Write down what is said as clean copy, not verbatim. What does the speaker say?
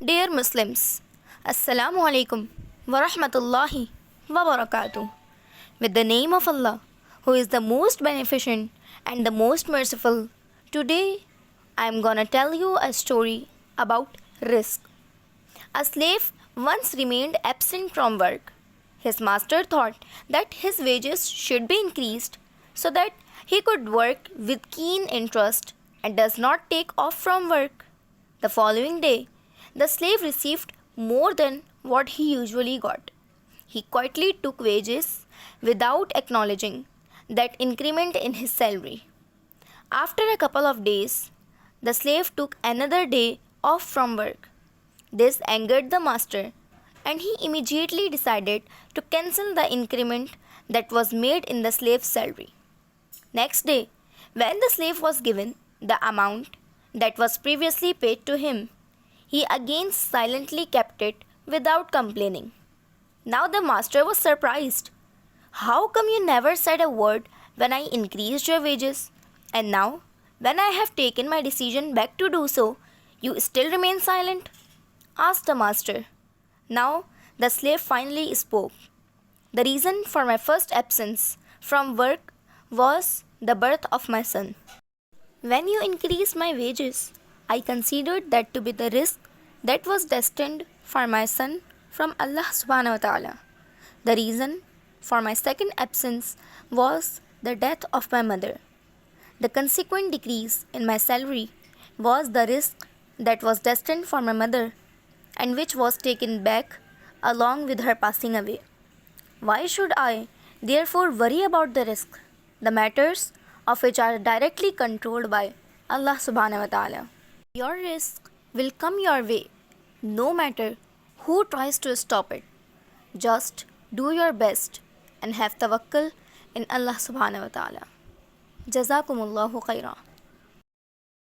Dear Muslims, Assalamu alaikum wa rahmatullahi wa barakatuh. With the name of Allah, who is the most beneficent and the most merciful, today I am gonna tell you a story about Rizq. A slave once remained absent from work. His master thought that his wages should be increased so that he could work with keen interest and does not take off from work. The following day, the slave received more than what he usually got. He quietly took wages without acknowledging that increment in his salary. After a couple of days, the slave took another day off from work. This angered the master, and he immediately decided to cancel the increment that was made in the slave's salary. Next day, when the slave was given the amount that was previously paid to him, he again silently kept it without complaining. Now the master was surprised. How come you never said a word when I increased your wages? And now, when I have taken my decision back to do so, you still remain silent? Asked the master. Now the slave finally spoke. The reason for my first absence from work was the birth of my son. When you increased my wages, I considered that to be the rizq that was destined for my son from Allah subhanahu wa ta'ala. The reason for my second absence was the death of my mother. The consequent decrease in my salary was the rizq that was destined for my mother and which was taken back along with her passing away. Why should I therefore worry about the rizq, the matters of which are directly controlled by Allah subhanahu wa ta'ala? Your rizq will come your way, no matter who tries to stop it. Just do your best and have tawakkul in Allah subhanahu wa ta'ala. Jazakumullahu khairan.